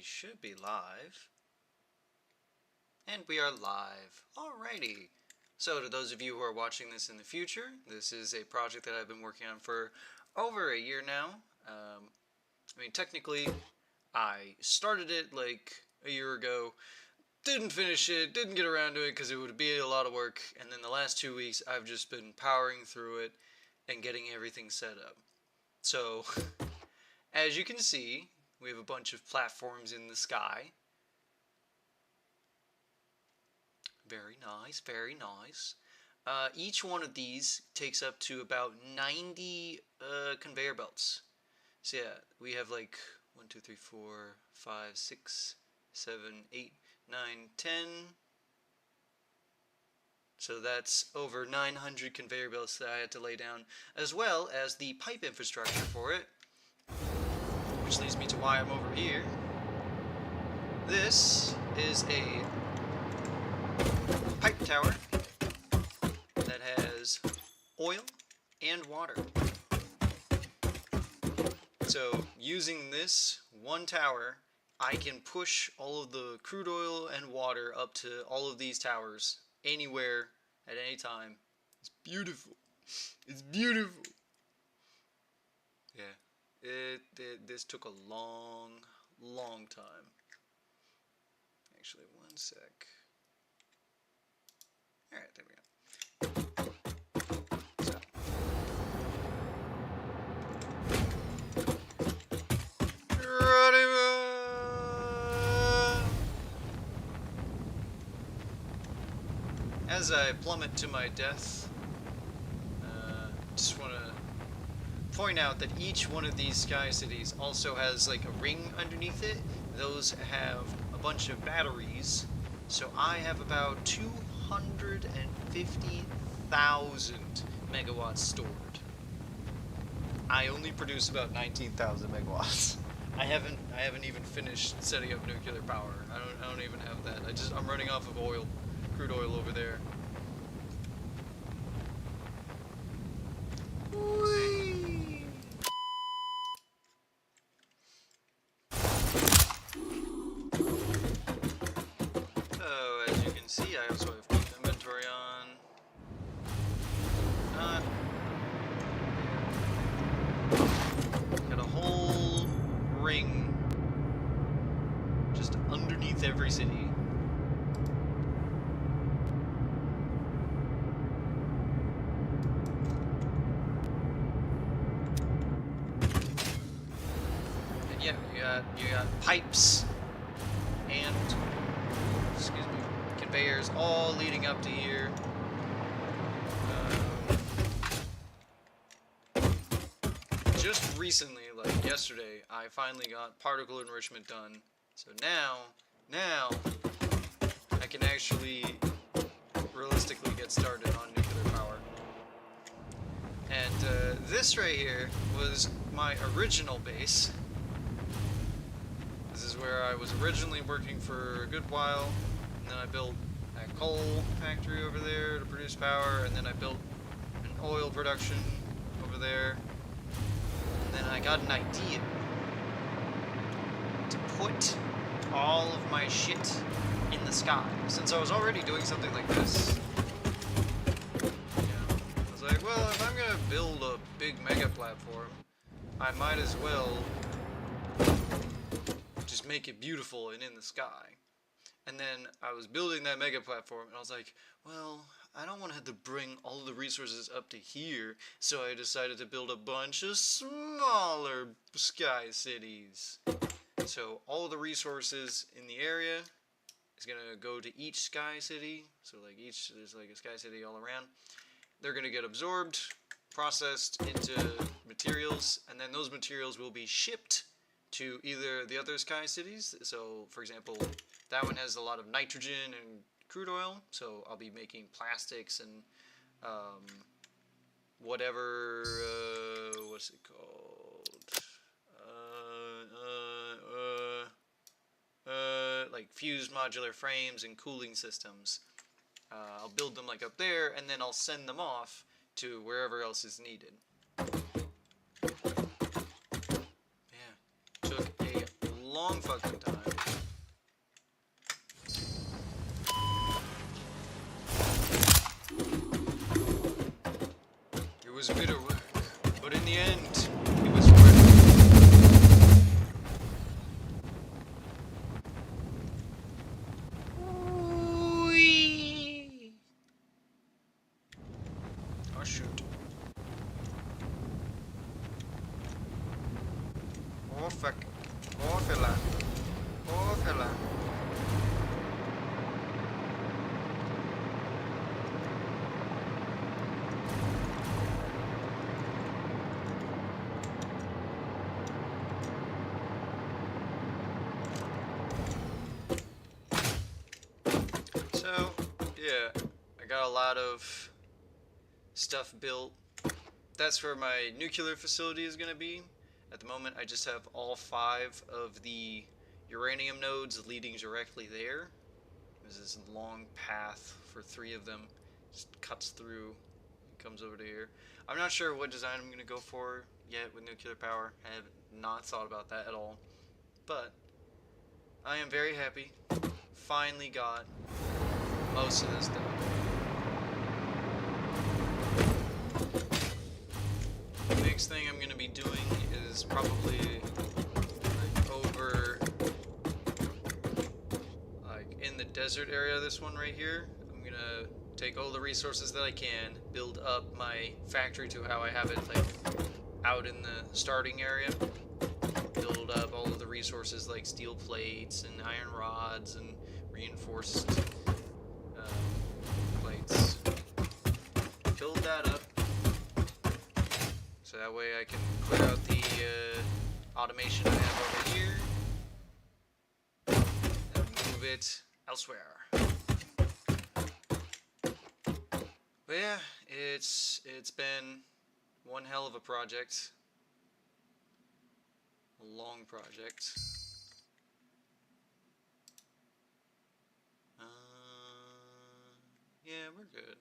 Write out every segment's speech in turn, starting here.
should be live. And we are live. Alrighty. So to those of you who are watching this in the future, this is a project that I've been working on for over a year now. I mean, technically, I started it like a year ago, didn't finish it, didn't get around to it because it would be a lot of work, and then the last 2 weeks I've just been powering through it and getting everything set up. So, as you can see, we have a bunch of platforms in the sky. Very nice, very nice. Each one of these takes up to about 90 conveyor belts. So yeah, we have like 1, 2, 3, 4, 5, 6, 7, 8, 9, 10. So that's over 900 conveyor belts that I had to lay down, as well as the pipe infrastructure for it. Which leads me to why I'm over here. This is a pipe tower that has oil and water. So using this one tower, I can push all of the crude oil and water up to all of these towers anywhere at any time. It's beautiful. It's beautiful. Yeah. This took a long time. Actually, one sec. Alright, there we go. So. As I plummet to my death, just want to point out that each one of these sky cities also has like a ring underneath it. Those have a bunch of batteries, so I have about 250,000 megawatts stored. I only produce about 19,000 megawatts. I haven't even finished setting up nuclear power. I don't even have that. I'm running off of oil, crude oil over there. Whee! So as you can see, I also have quick inventory on. Got a whole ring just underneath every city. And yeah, you got pipes and conveyors all leading up to here. Just recently, like yesterday, I finally got particle enrichment done. So now I can actually realistically get started on nuclear power. And this right here was my original base. This is where I was originally working for a good while, and then I built a coal factory over there to produce power, and then I built an oil production over there. And then I got an idea to put all of my shit in the sky. Since I was already doing something like this, I was like, well, if I'm gonna build a big mega platform, I might as well just make it beautiful and in the sky. And then I was building that mega platform, and I was like, well, I don't want to have to bring all of the resources up to here, so I decided to build a bunch of smaller sky cities. So all the resources in the area is going to go to each sky city. So like there's like a sky city all around. They're going to get absorbed, processed into materials, and then those materials will be shipped to either the other sky cities. So for example, that one has a lot of nitrogen and crude oil, so I'll be making plastics and whatever, what's it called? Like fused modular frames and cooling systems. I'll build them like up there, and then I'll send them off to wherever else is needed. Yeah, took a long fucking time. was bitter work, but in the end, it was worth it. Whee! Oh shoot. Oh fuck. Oh fella. Oh fella. So, yeah, I got a lot of stuff built. That's where my nuclear facility is going to be. At the moment, I just have all 5 of the uranium nodes leading directly there. There's this long path for 3 of them. Just cuts through and comes over to here. I'm not sure what design I'm going to go for yet with nuclear power. I have not thought about that at all. But I am very happy. Finally got most of this done. The next thing I'm going to be doing is probably like over like in the desert area, this one right here. I'm going to take all the resources that I can, build up my factory to how I have it like out in the starting area. Build up all of the resources like steel plates and iron rods and reinforced plates. Build that up. So that way I can clear out the automation I have over here and move it elsewhere. But yeah, it's been one hell of a project. A long project. Yeah, we're good.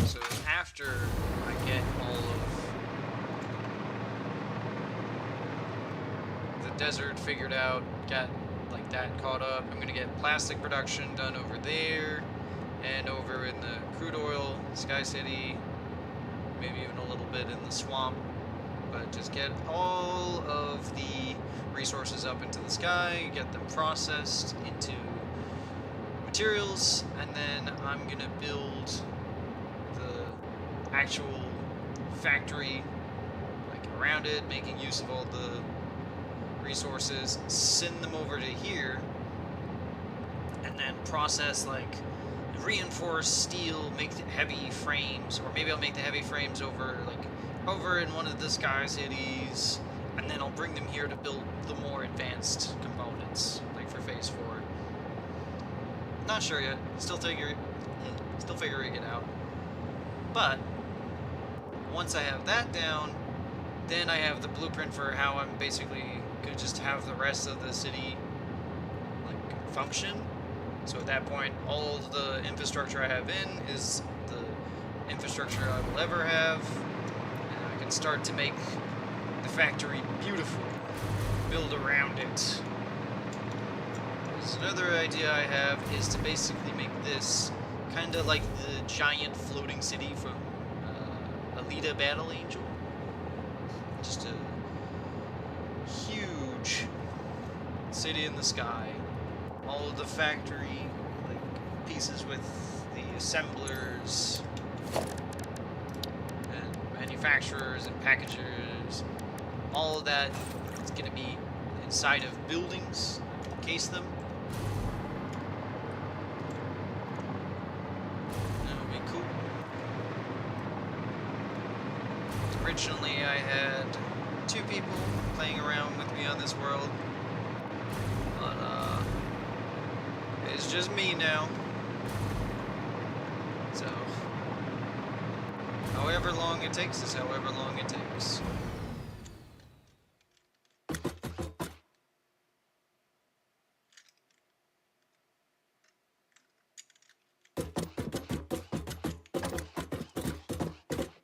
So after I get all of the desert figured out, got like that caught up, I'm gonna get plastic production done over there and over in the crude oil, Sky City, maybe even a little bit in the swamp, but just get all of the resources up into the sky, get them processed into materials, and then I'm gonna build the actual factory like around it, making use of all the resources, send them over to here, and then process like reinforced steel, make heavy frames, or maybe I'll make the heavy frames over in one of the Sky Cities, and then I'll bring them here to build the more advanced components, like for Phase 4. Not sure yet. Still figuring it out. But once I have that down, then I have the blueprint for how I'm basically gonna just have the rest of the city like function. So at that point, all of the infrastructure I have in is the infrastructure I will ever have, and I can start to make the factory beautiful, build around it. Another idea I have is to basically make this kind of like the giant floating city from Alita Battle Angel. Just a huge city in the sky. All of the factory like pieces with the assemblers and manufacturers and packagers. All of that is going to be inside of buildings, encase them. Originally, I had 2 people playing around with me on this world, but it's just me now. So, however long it takes is however long it takes.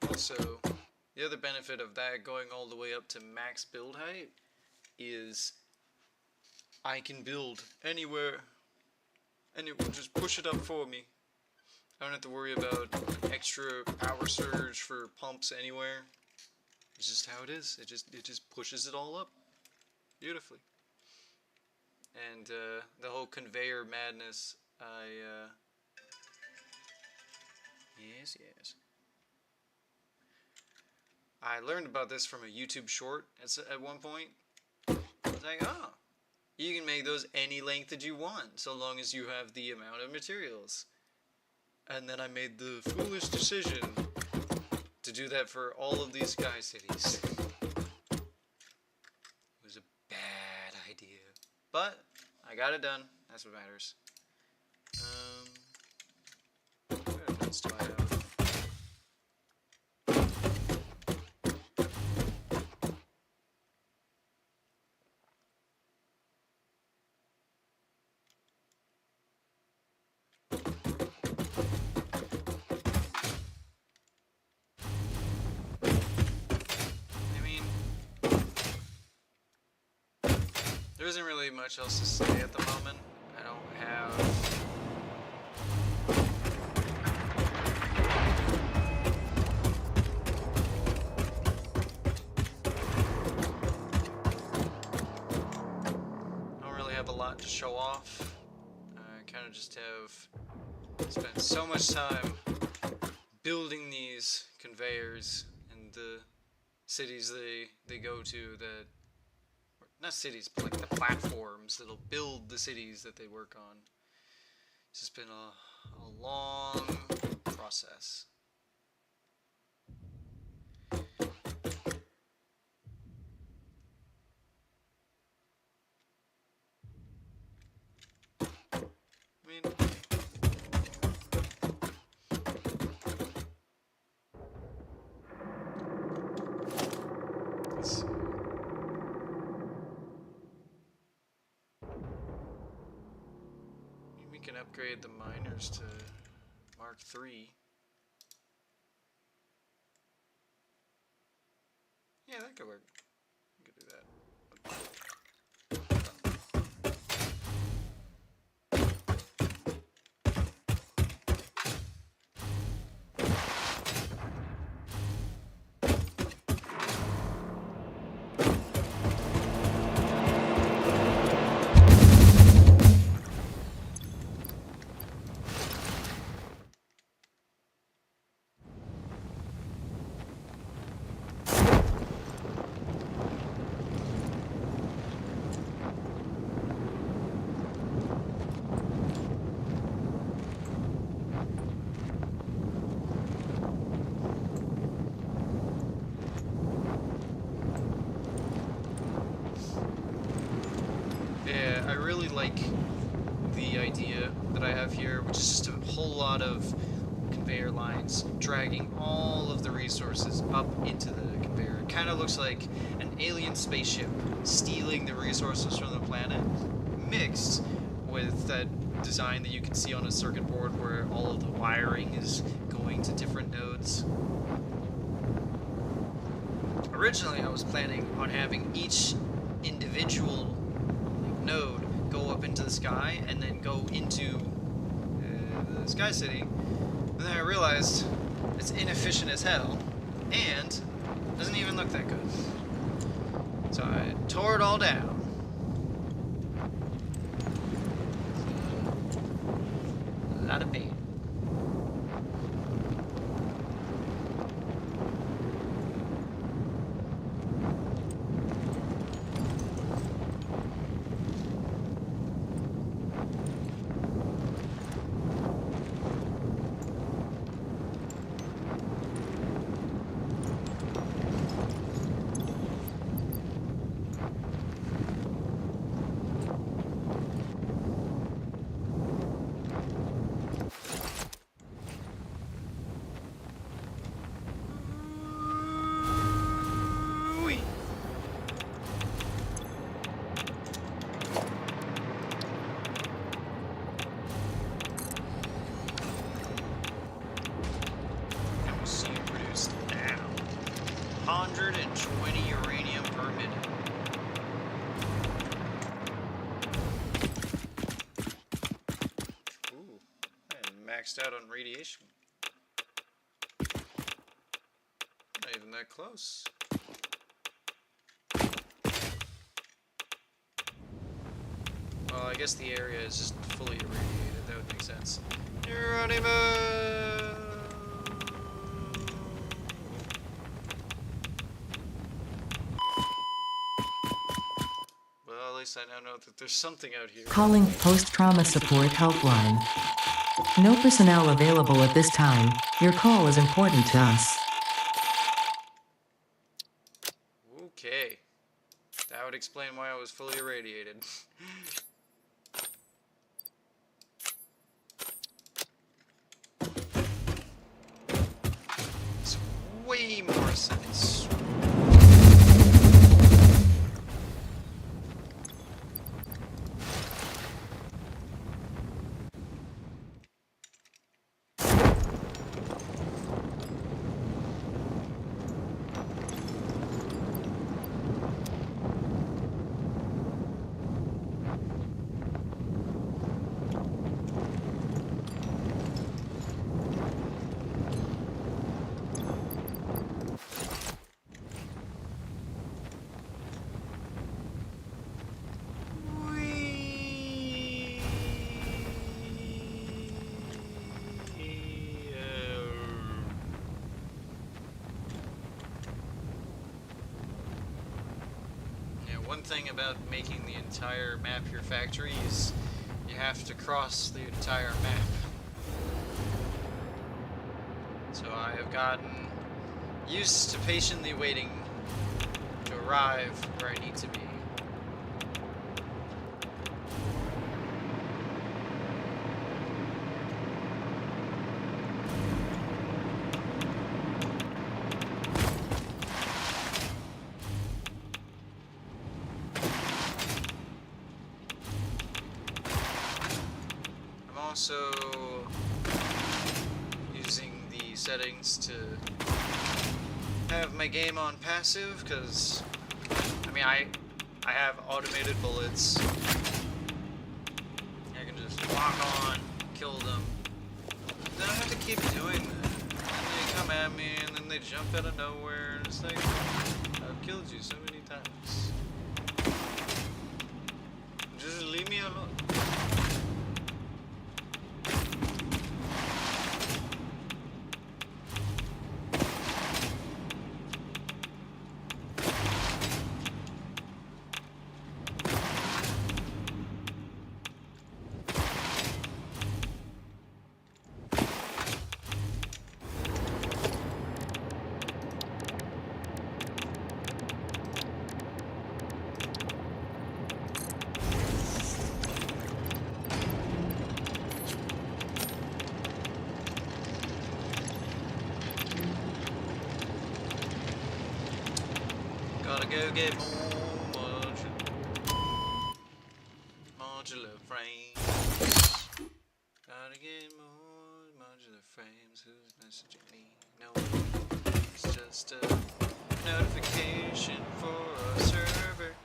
Also, the other benefit of that going all the way up to max build height is I can build anywhere and it will just push it up for me. I don't have to worry about extra power surge for pumps anywhere. It's just how it is. It just pushes it all up beautifully. And the whole conveyor madness, yes, yes. I learned about this from a YouTube short at one point. I was like, oh, you can make those any length that you want, so long as you have the amount of materials. And then I made the foolish decision to do that for all of these sky cities. It was a bad idea. But I got it done. That's what matters. What else do I have? There isn't really much else to say at the moment. I don't have... I don't really have a lot to show off. I kind of just have spent so much time building these conveyors and the cities they go to that... Not cities, but like the platforms that'll build the cities that they work on. It's just been a long process. I mean... Let's see. We can upgrade the miners to Mark III. Yeah, that could work. We could do that. Yeah, I really like the idea that I have here, which is just a whole lot of conveyor lines dragging all of the resources up into the conveyor. It kind of looks like an alien spaceship stealing the resources from the planet, mixed with that design that you can see on a circuit board where all of the wiring is going to different nodes. Originally, I was planning on having each individual node go up into the sky and then go into the Sky City. And then I realized it's inefficient as hell and doesn't even look that good. So I tore it all down. A lot of pain. maxed out on radiation. Not even that close. Well, I guess the area is just fully irradiated. That would make sense. Geronimo! Well, at least I now know that there's something out here. Calling post-trauma support helpline. No personnel available at this time. Your call is important to us. Okay. That would explain why I was fully irradiated. It's way more sense. One thing about making the entire map your factory is you have to cross the entire map. So I have gotten used to patiently waiting to arrive where I need to be. Also using the settings to have my game on passive, because I mean I have automated bullets. I can just lock on, kill them. Then I have to keep doing that. And they come at me and then they jump out of nowhere and it's like, I've killed you so many times. Just leave me alone. Gotta go get more modular frames. Gotta get more modular frames. Who's messaging me? No one. It's just a notification for a server.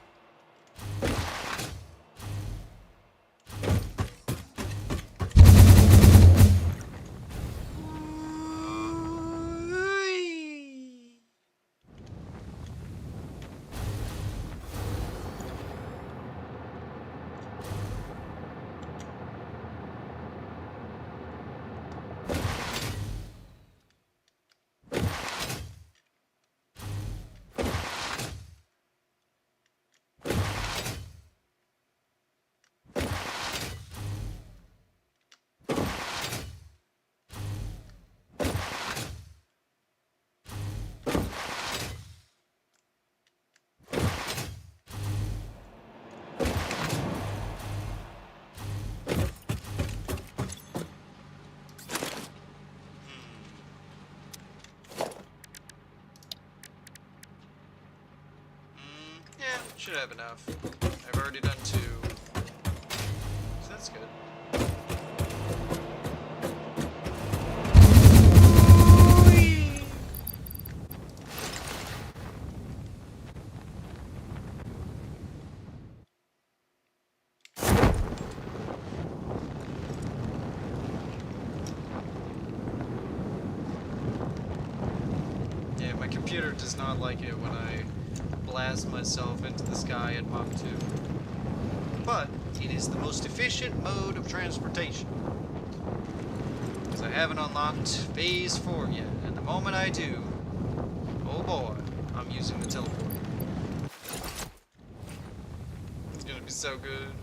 Should have enough. I've already done 2. So that's good. computer does not like it when I blast myself into the sky at Mach 2. But it is the most efficient mode of transportation. Because I haven't unlocked Phase 4 yet. And the moment I do, oh boy, I'm using the teleporter. It's gonna be so good.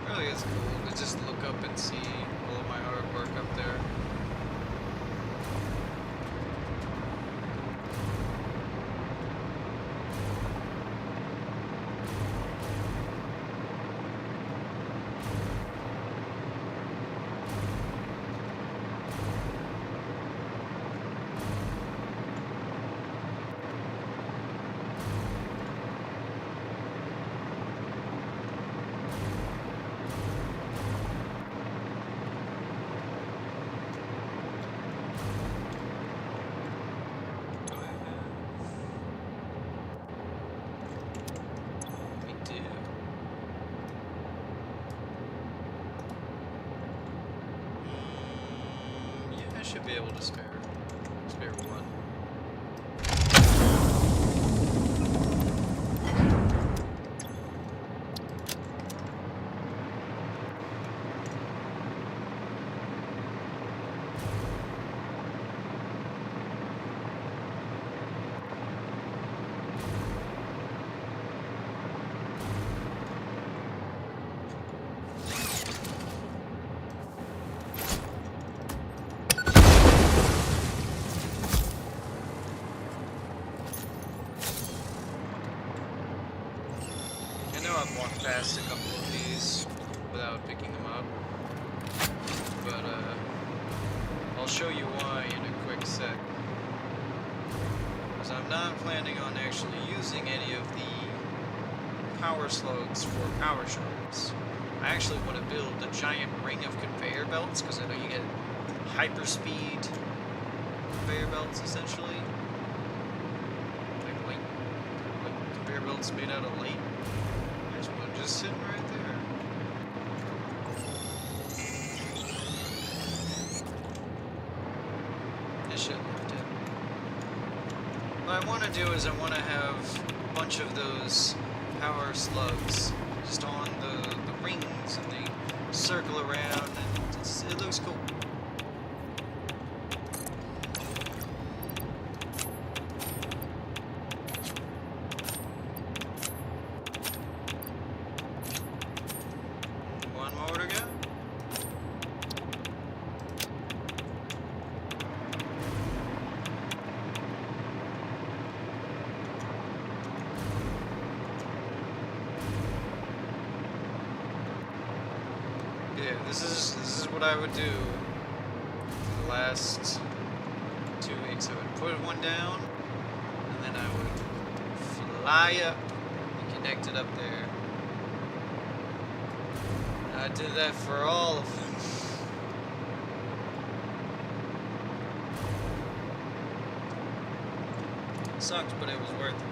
Really is cool to just look up and see all of my artwork up there. We do. Yeah, I should be able to spare one. I know I've walked past a couple of these without picking them up, but I'll show you why in a sec. Because I'm not planning on actually using any of the power slugs for power shards. I actually want to build a giant ring of conveyor belts, because I know you get hyperspeed conveyor belts, essentially. Like conveyor belts made out of light. There's one just sitting right there. This shit left it. What I want to do is I want to have a bunch of those power slugs just on the rings, and they circle around, and it looks cool. One more to go. Yeah, this is what I would do for the last 2 weeks. I would put one down, and then I would fly up and connect it up there. I did that for all of them. Sucked, but it was worth it.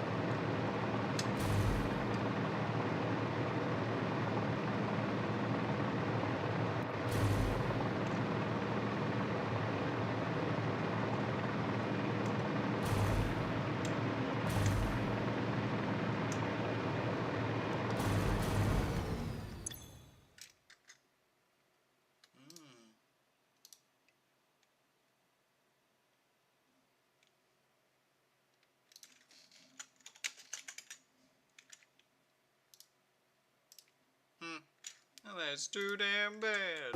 Well, that's too damn bad.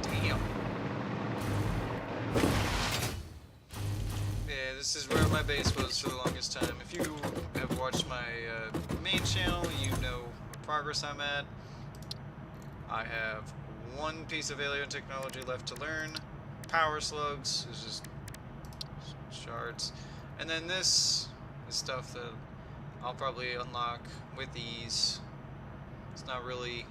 Damn. Yeah, this is where my base was for the longest time. If you have watched my main channel, you know the progress I'm at. I have one piece of alien technology left to learn. Power slugs is just shards. And then this is stuff that I'll probably unlock with these. It's not really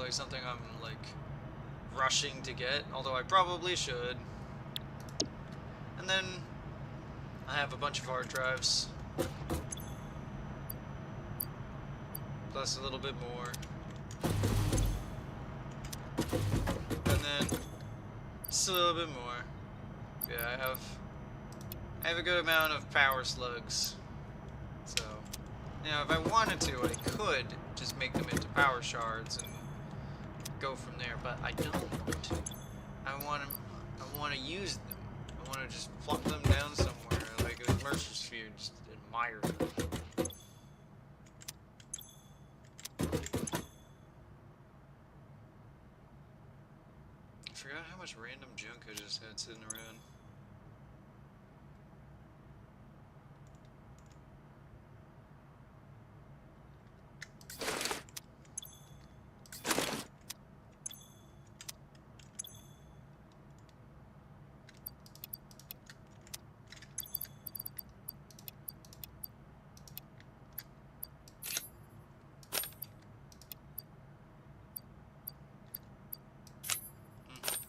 something I'm like rushing to get, although I probably should. And then I have a bunch of hard drives, plus a little bit more, and then just a little bit more. Yeah, I have a good amount of power slugs, so if I wanted to, I could just make them into power shards and go from there, but I don't. I want to use them. I want to just plop them down somewhere, like a Mercer sphere, just admire them. I forgot how much random junk I just had sitting around.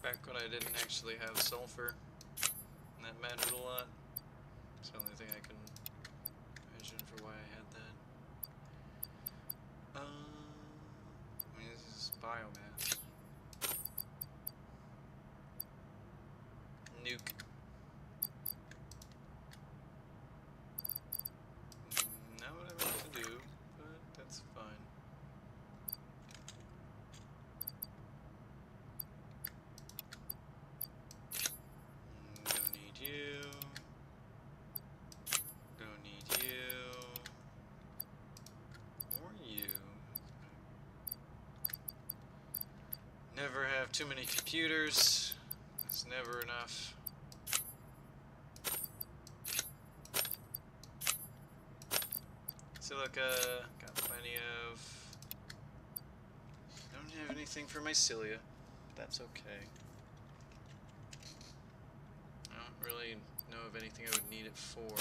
Back when I didn't actually have sulfur, and that mattered a lot. It's the only thing I can imagine for why I had that. I mean, this is biomass. Nuke. Not what I meant to do, but that's fine. Don't need you. Don't need you. Or you. too many computers. It's never enough. Silica, got plenty of. I don't have anything for my cilia. That's okay. I don't really know of anything I would need it for.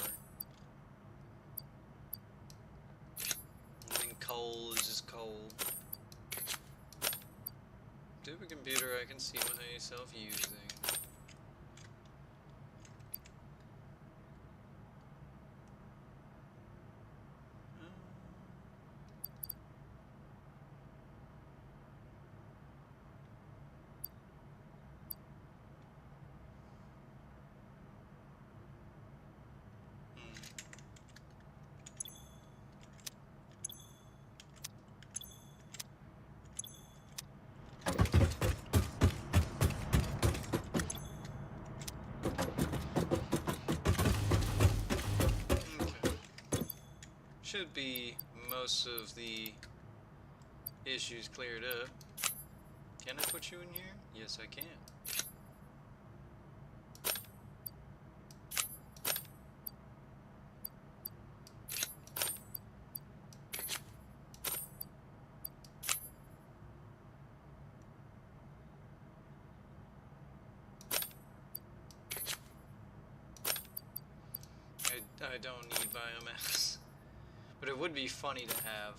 I think coal is just coal. Supercomputer I can see myself using. Should be most of the issues cleared up. Can I put you in here? Yes, I can. I don't need biomass. But it would be funny to have.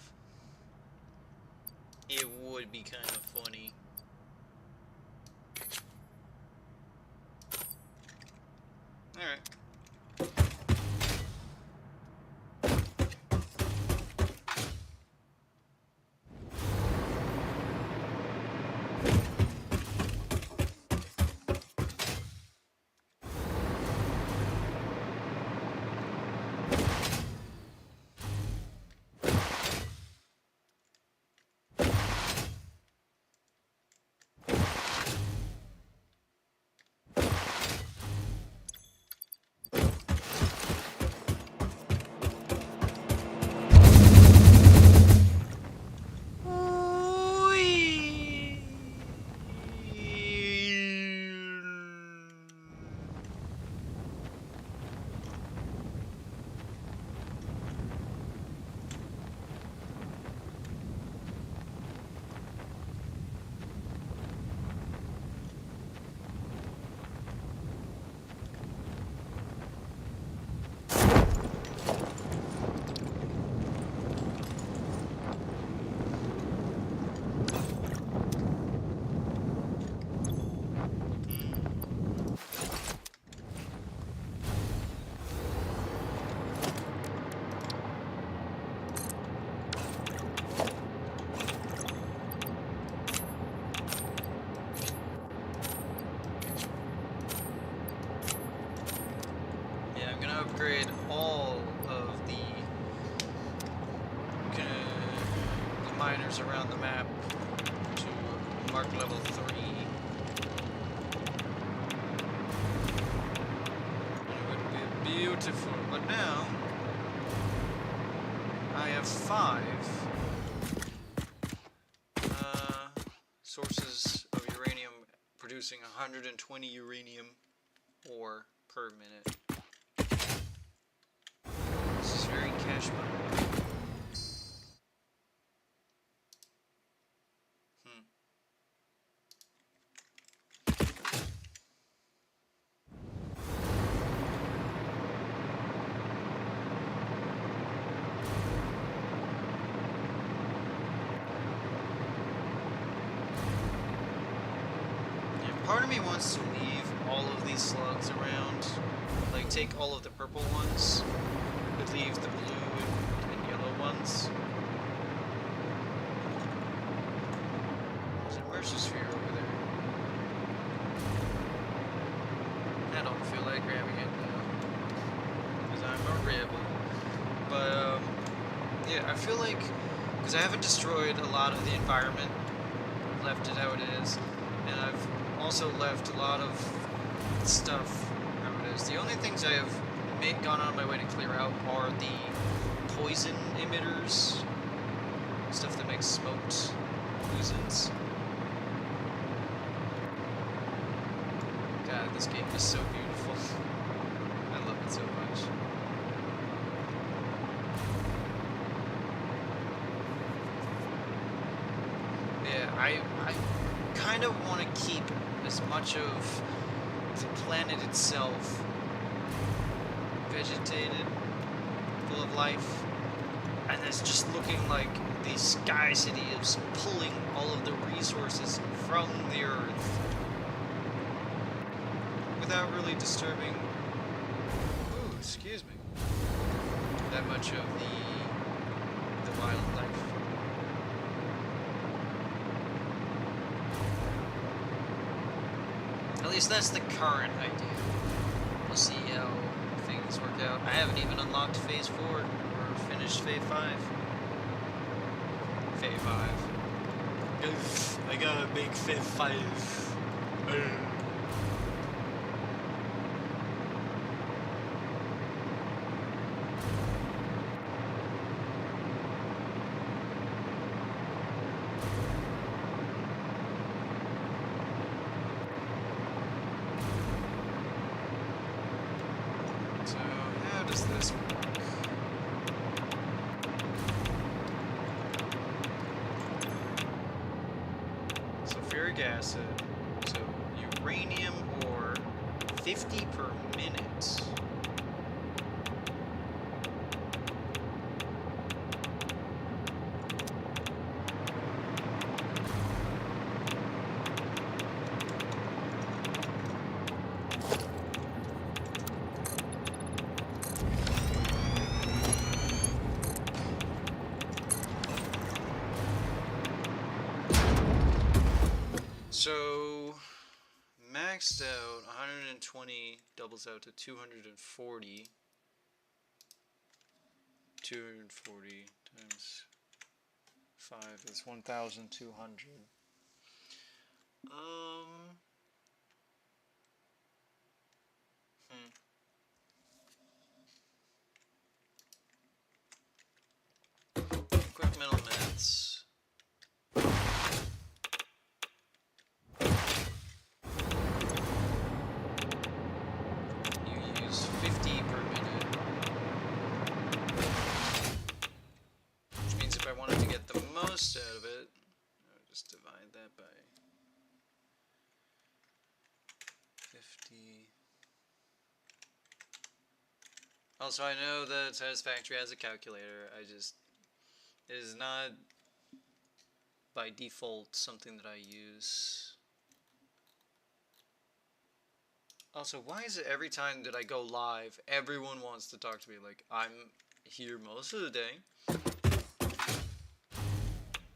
It would be kind of funny. Alright. Upgrade all of the miners around the map to mark level 3. It would be beautiful, but now I have 5 sources of uranium producing 120 uranium ore per minute. This is very cash money. Part of me wants to leave all of these slugs around, like take all of the purple ones, but leave the blue and yellow ones. There's a mercy sphere over there. I don't feel like grabbing it now, because I'm a rebel. But, yeah, I feel like, because I haven't destroyed a lot of the environment, left it how it is, and I've also left a lot of stuff how it is. The only things I have gone on my way to clear out are the poison emitters, stuff that makes smoked poisons. This game is so beautiful. I love it so much. Yeah, I kind of want to keep as much of the planet itself vegetated, full of life, and it's just looking like the Sky City is pulling all of the resources from the Earth without really disturbing, ooh, excuse me, that much of the wildlife. At least that's the current idea. We'll see how things work out. I haven't even unlocked Phase 4 or finished Phase 5. Phase 5. I gotta make Phase 5. So, how does this work? Sulfuric acid, so uranium ore, 50 per minute. So, maxed out, 120 doubles out to 240. 240 times 5 is 1,200. Quick mental maths. You use 50 per minute. Which means if I wanted to get the most out of it, I would just divide that by 50. Also, I know that Satisfactory has a calculator. It is not by default something that I use. Also, why is it every time that I go live, everyone wants to talk to me? Like, I'm here most of the day.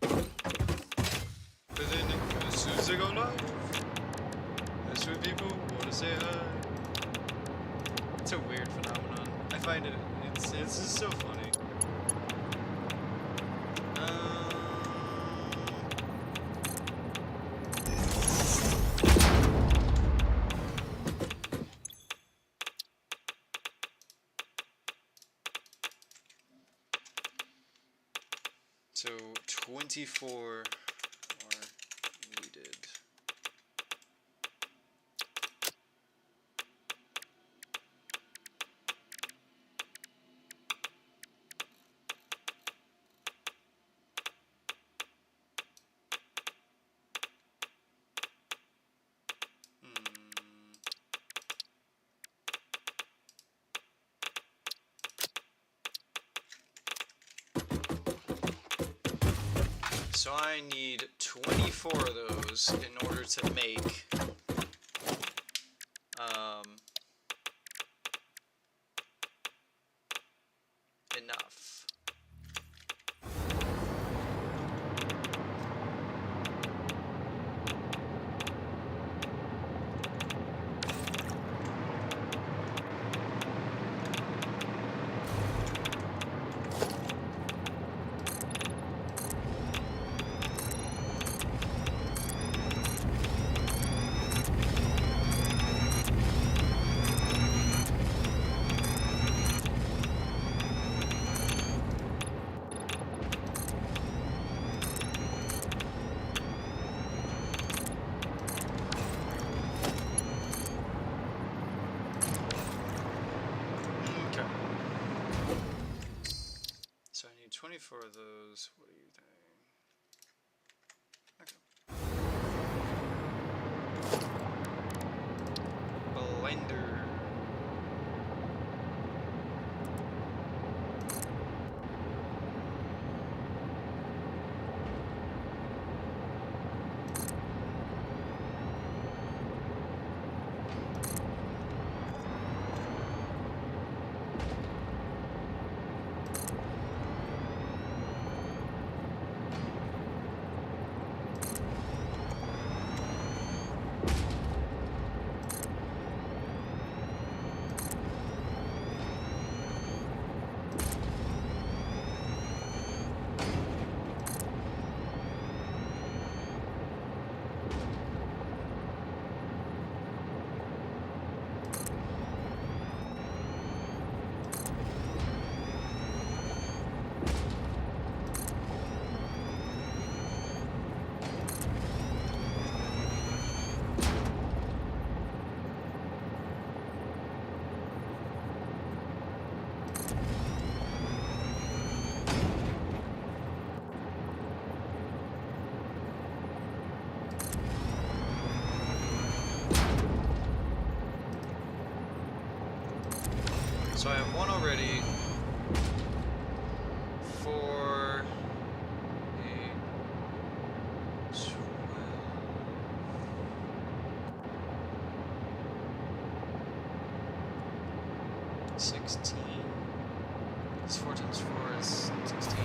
But then, as soon as I go live, that's when people want to say hi. It's a weird phenomenon. I find it's just so funny. So 24 are needed. So I need 24 of those in order to make enough. 24 of those. What do you think? Blender. So I have one already for a 16. It's 4 times 4 is 16.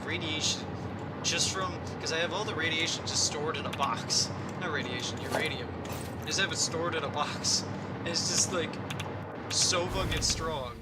Radiation just from because I have all the radiation just stored in a box. Not radiation, uranium. I just have it stored in a box. And it's just like so fucking strong.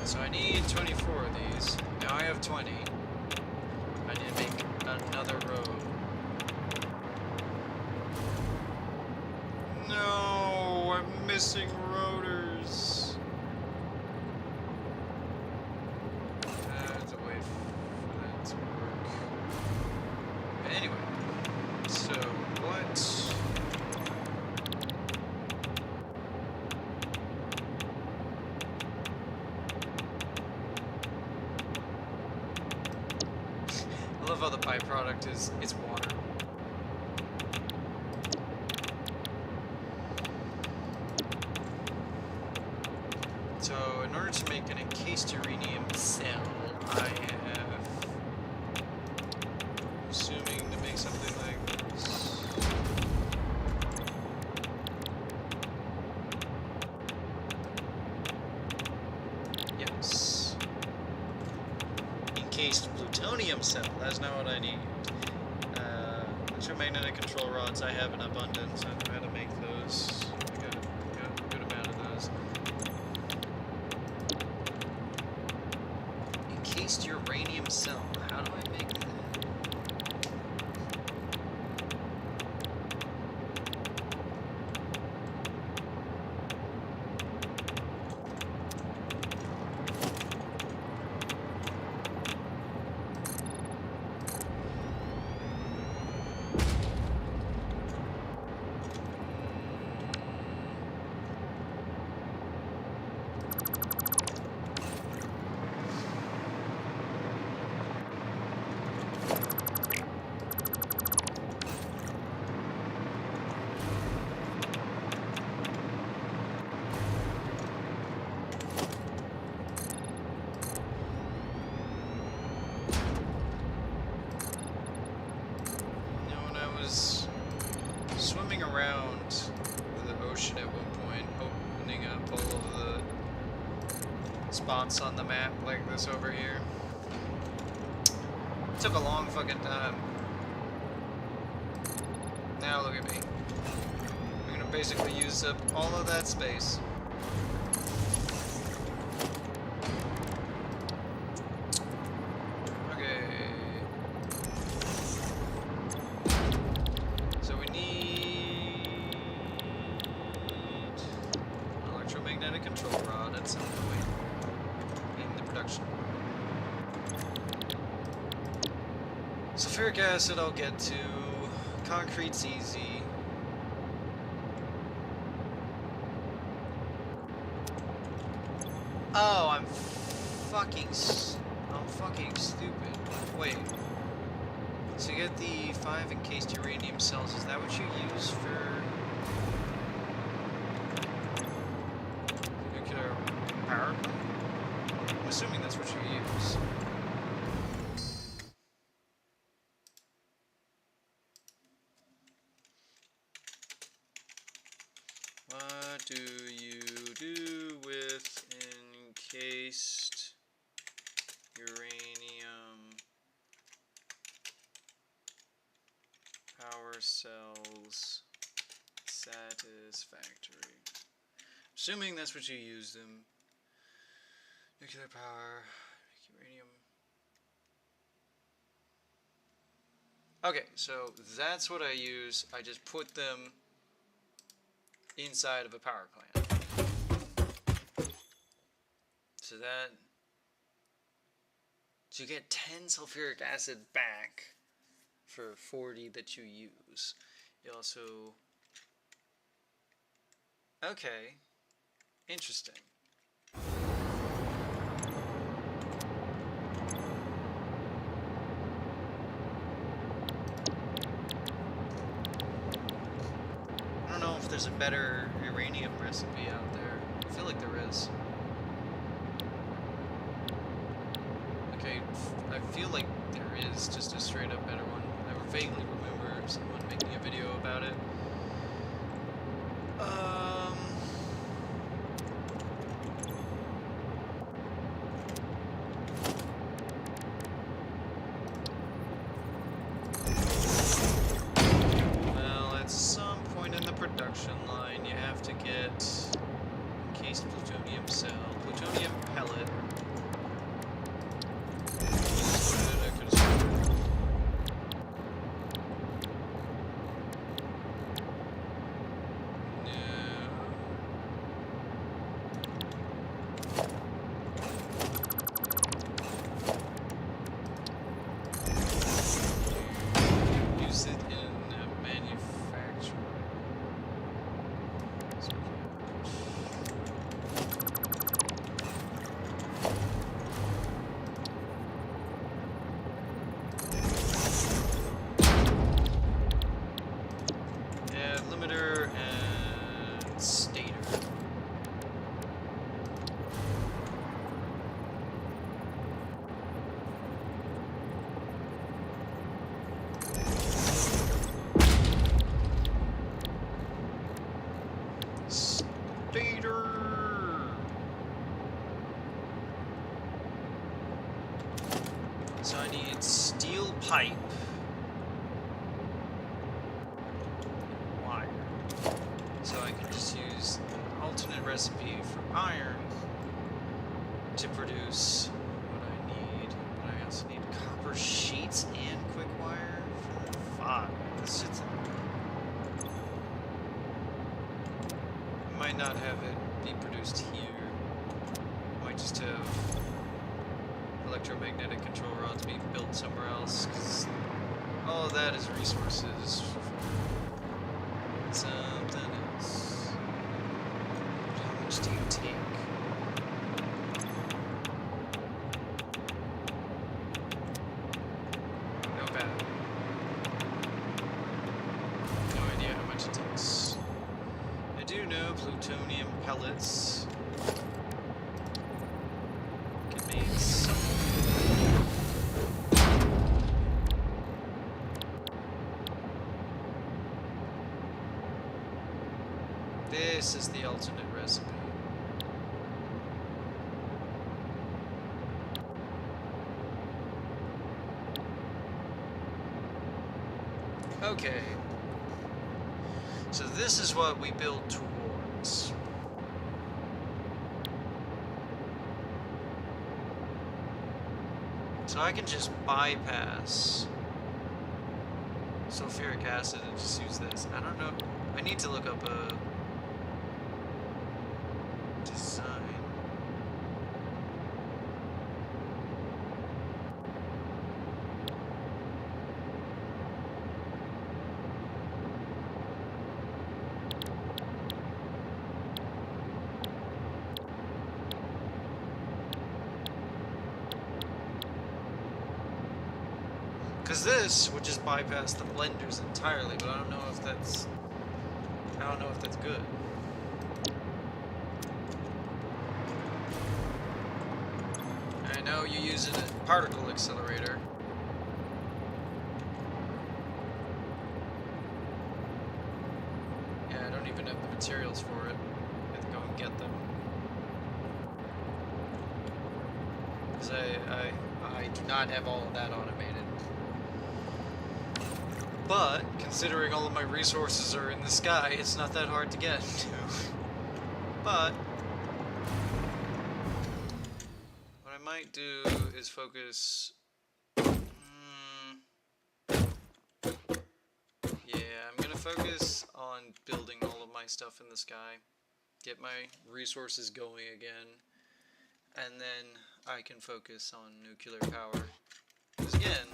So I need 24 of these. Now I have 20. I need to make another road. No, I'm missing rotors. I have to wait for that to work. Anyway, so what? I love how the byproduct is it's water. So in order to make an encased uranium cell, I have, assuming to make something like this. Yes. Encased plutonium cell, that's not what I need. Electromagnetic control rods I have in abundance. I know how to make those. I got a good amount of those. Encased uranium cell, how do I make that? spots on the map like this over here. Took a long fucking time. Now look at me. I'm gonna basically use up all of that space. Okay. So we need an electromagnetic control rod at some point in the production. Sulfuric acid I'll get to. Concrete's easy. Oh, I'm fucking stupid. Wait. So you get the 5 encased uranium cells. Is that what you use for nuclear power plant? I'm assuming that's what you use. What do you do with encased uranium power cells satisfactory? Assuming that's what you use them. Nuclear power, uranium. Okay, so that's what I use. I just put them inside of a power plant. So you get 10 sulfuric acid back for 40 that you use. You also, okay, interesting. I don't know if there's a better uranium recipe out there. I feel like there is. Okay, I feel like there is just a straight up better one. I vaguely remember someone making a video about it. Well, at some point in the production line, you have to get encased plutonium cell, plutonium pellet. So I need steel pipe, wire. So I can just use an alternate recipe for iron to produce what I need. But I also need copper sheets and quick wire for the 5. This shit's I might not have it be produced here. I might just have electromagnetic control rods being built somewhere else, because all of that is resources for something else. How much do you take? No bad. No idea how much it takes. I do know plutonium pellets can make some. This is the alternate recipe. Okay. So this is what we build towards. So I can just bypass sulfuric acid and just use this. I don't know. I need to look up a design. Because this would just bypass the blenders entirely, but I don't know if that's good. I know you're using a particle accelerator. Yeah, I don't even have the materials for it. I have to go and get them. Because I do not have all of that automated. But, considering all of my resources are in the sky, it's not that hard to get to. But, what I might do is focus... yeah, I'm gonna focus on building all of my stuff in the sky. Get my resources going again. And then I can focus on nuclear power. Because again...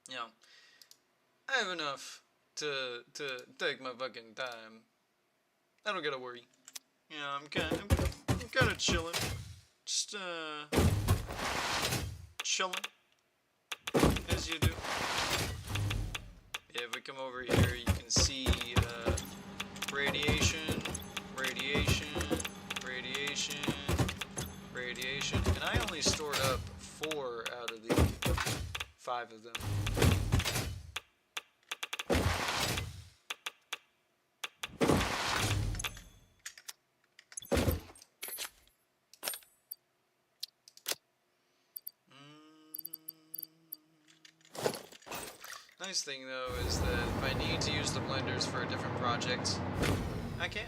you know, I have enough to take my fucking time. I don't gotta worry. Yeah, I'm kind of chilling. Just chilling as you do. Yeah, if we come over here, you can see radiation, radiation, radiation, radiation, and I only stored up 4 out of the 5 of them. Nice thing though is that if I need to use the blenders for a different project, I can.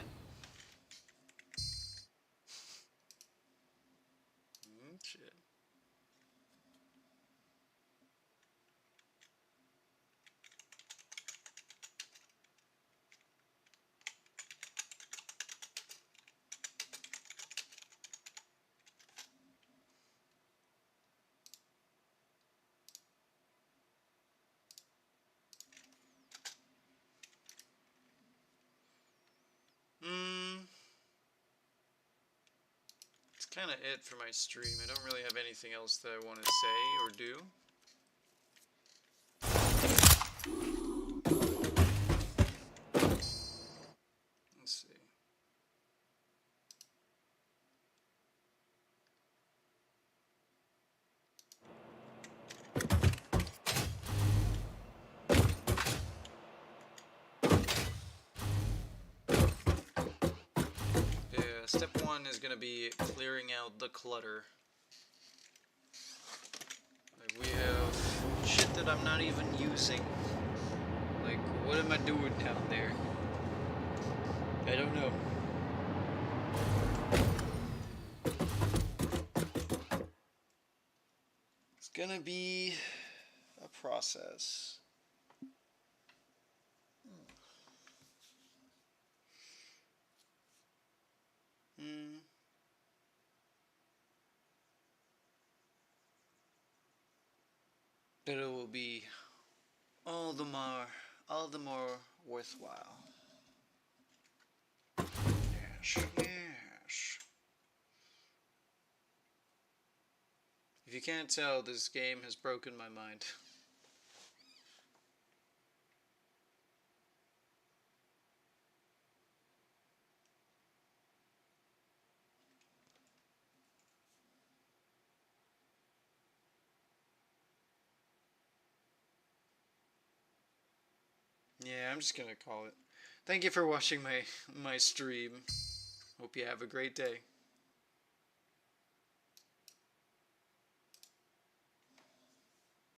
Shit. That's kind of it for my stream. I don't really have anything else that I want to say or do. Let's see. Yeah, step 1 is going to be clearing out the clutter. Like, we have shit that I'm not even using. Like, what am I doing down there? I don't know. It's gonna be a process. But it will be all the more worthwhile. Yes, yes. If you can't tell, this game has broken my mind. Yeah, I'm just gonna call it. Thank you for watching my stream. Hope you have a great day.